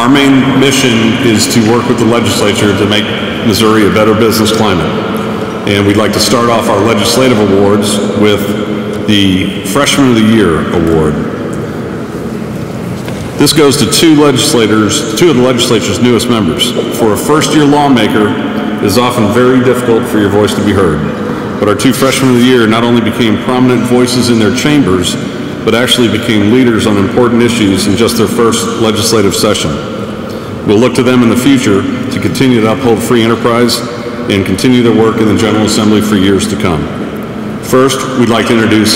Our main mission is to work with the legislature to make Missouri a better business climate. And we'd like to start off our legislative awards with the Freshman of the Year Award. This goes to two of the legislature's newest members. For a first-year lawmaker, it is often very difficult for your voice to be heard. But our two Freshmen of the Year not only became prominent voices in their chambers, but actually became leaders on important issues in just their first legislative session. We'll look to them in the future to continue to uphold free enterprise and continue their work in the General Assembly for years to come. First, we'd like to introduce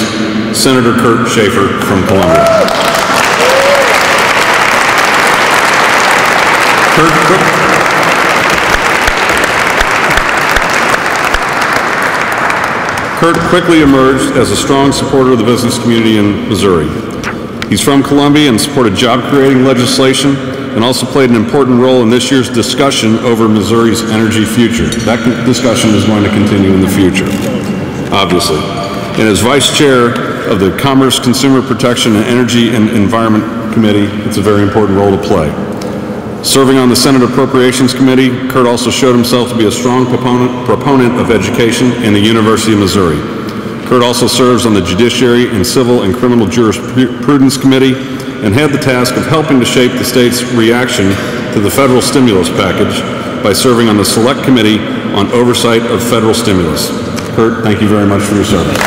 Senator Kurt Schaefer from Columbia. Kurt quickly emerged as a strong supporter of the business community in Missouri. He's from Columbia and supported job-creating legislation and also played an important role in this year's discussion over Missouri's energy future. That discussion is going to continue in the future, obviously. And as Vice Chair of the Commerce, Consumer Protection, and Energy and Environment Committee, it's a very important role to play. Serving on the Senate Appropriations Committee, Kurt also showed himself to be a strong proponent of education in the University of Missouri. Kurt also serves on the Judiciary and Civil and Criminal Jurisprudence Committee and had the task of helping to shape the state's reaction to the federal stimulus package by serving on the Select Committee on Oversight of Federal Stimulus. Kurt, thank you very much for your service.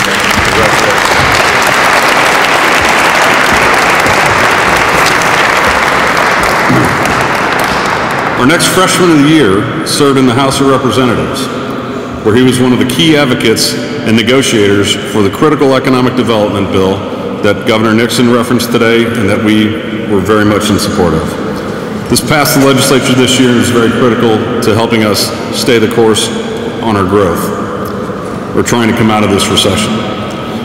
Our next Freshman of the Year served in the House of Representatives, where he was one of the key advocates and negotiators for the critical economic development bill that Governor Nixon referenced today and that we were very much in support of. This passed the legislature this year and is very critical to helping us stay the course on our growth. We're trying to come out of this recession.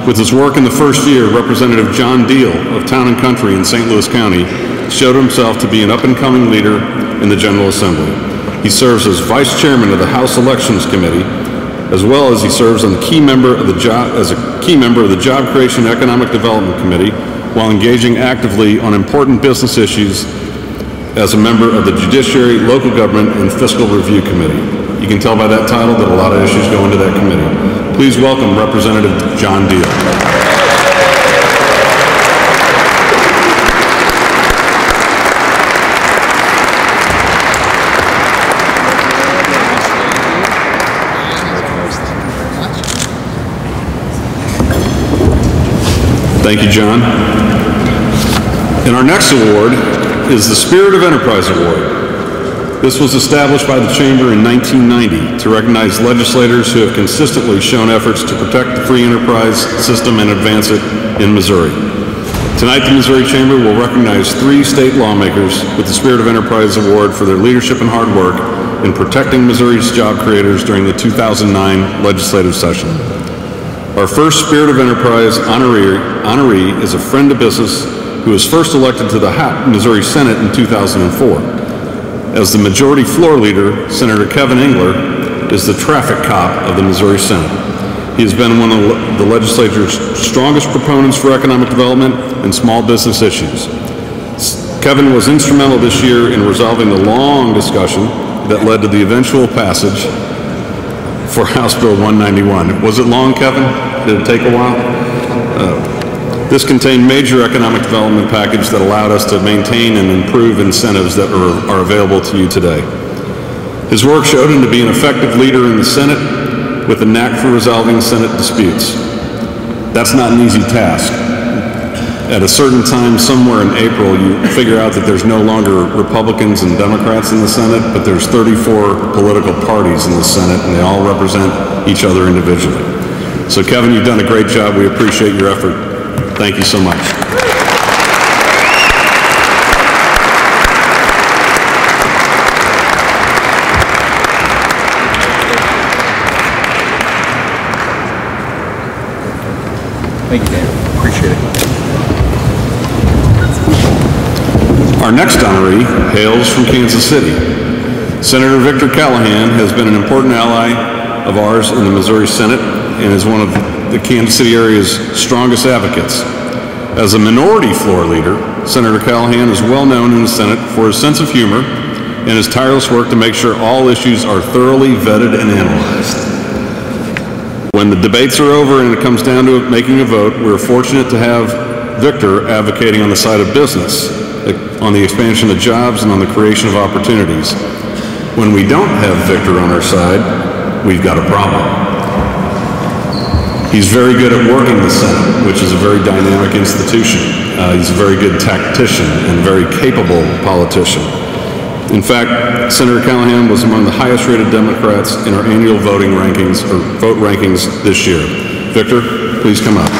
With his work in the first year, Representative John Deere of Town and Country in St. Louis County showed himself to be an up-and-coming leader in the General Assembly. He serves as Vice Chairman of the House Elections Committee, as well as he serves as a key member of the Job Creation and Economic Development Committee, while engaging actively on important business issues as a member of the Judiciary, Local Government, and Fiscal Review Committee. You can tell by that title that a lot of issues go into that committee. Please welcome Representative John Deere. Thank you, John. And our next award is the Spirit of Enterprise Award. This was established by the Chamber in 1990 to recognize legislators who have consistently shown efforts to protect the free enterprise system and advance it in Missouri. Tonight, the Missouri Chamber will recognize 3 state lawmakers with the Spirit of Enterprise Award for their leadership and hard work in protecting Missouri's job creators during the 2009 legislative session. Our first Spirit of Enterprise honoree is a friend of business who was first elected to the Missouri Senate in 2004. As the majority floor leader, Senator Kevin Engler is the traffic cop of the Missouri Senate. He has been one of the legislature's strongest proponents for economic development and small business issues. Kevin was instrumental this year in resolving the long discussion that led to the eventual passage for House Bill 191. Was it long, Kevin? Did it take a while? This contained major economic development package that allowed us to maintain and improve incentives that are available to you today. His work showed him to be an effective leader in the Senate with a knack for resolving Senate disputes. That's not an easy task. At a certain time, somewhere in April, you figure out that there's no longer Republicans and Democrats in the Senate, but there's 34 political parties in the Senate, and they all represent each other individually. So Kevin, you've done a great job. We appreciate your effort. Thank you so much. Thank you, Dan. Appreciate it. Our next honoree hails from Kansas City. Senator Victor Callahan has been an important ally of ours in the Missouri Senate and is one of the Kansas City area's strongest advocates. As a minority floor leader, Senator Callahan is well known in the Senate for his sense of humor and his tireless work to make sure all issues are thoroughly vetted and analyzed. When the debates are over and it comes down to making a vote, we're fortunate to have Victor advocating on the side of business, on the expansion of jobs and on the creation of opportunities. When we don't have Victor on our side, we've got a problem. He's very good at working the Senate, which is a very dynamic institution. He's a very good tactician and a very capable politician. In fact, Senator Callahan was among the highest rated Democrats in our annual voting rankings, or vote rankings this year. Victor, please come up.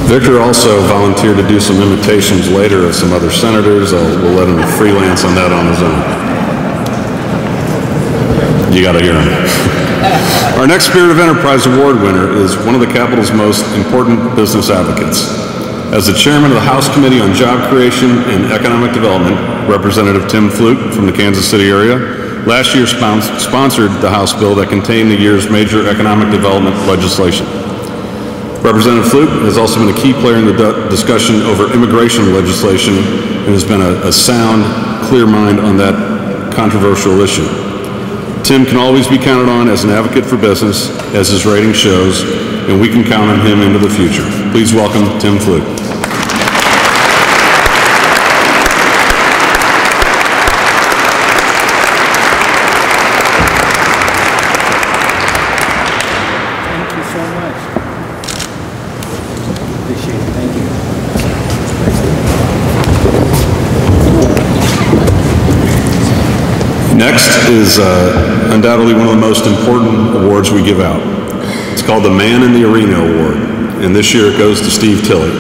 Victor also volunteered to do some imitations later of some other senators. We'll let him freelance on that on his own. You got to hear him. Our next Spirit of Enterprise Award winner is one of the Capitol's most important business advocates. As the chairman of the House Committee on Job Creation and Economic Development, Representative Tim Flute from the Kansas City area last year sponsored the House bill that contained the year's major economic development legislation. Representative Flute has also been a key player in the discussion over immigration legislation and has been a sound, clear mind on that controversial issue. Tim can always be counted on as an advocate for business, as his rating shows, and we can count on him into the future. Please welcome Tim Flute. Next is undoubtedly one of the most important awards we give out. It's called the Man in the Arena Award, and this year it goes to Steve Tillett.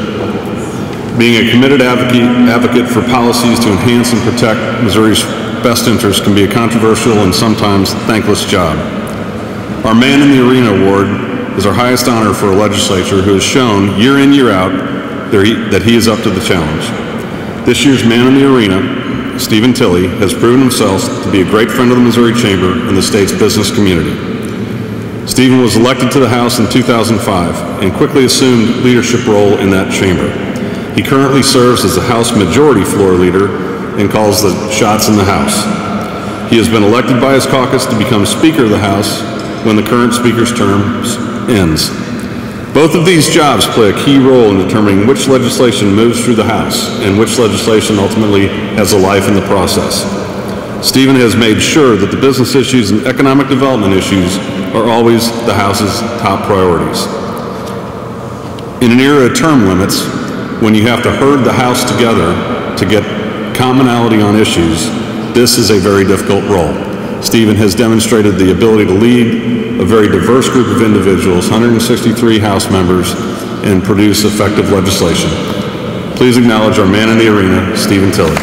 Being a committed advocate for policies to enhance and protect Missouri's best interests can be a controversial and sometimes thankless job. Our Man in the Arena Award is our highest honor for a legislator who has shown year in, year out that he is up to the challenge. This year's Man in the Arena, Steven Tillett, has proven himself to be a great friend of the Missouri Chamber and the state's business community. Steven was elected to the House in 2005 and quickly assumed leadership role in that chamber. He currently serves as the House Majority Floor Leader and calls the shots in the House. He has been elected by his caucus to become Speaker of the House when the current Speaker's term ends. Both of these jobs play a key role in determining which legislation moves through the House and which legislation ultimately has a life in the process. Steven has made sure that the business issues and economic development issues are always the House's top priorities. In an era of term limits, when you have to herd the House together to get commonality on issues, this is a very difficult role. Steven has demonstrated the ability to lead a very diverse group of individuals, 163 House members, and produce effective legislation. Please acknowledge our Man in the Arena, Steven Tillett.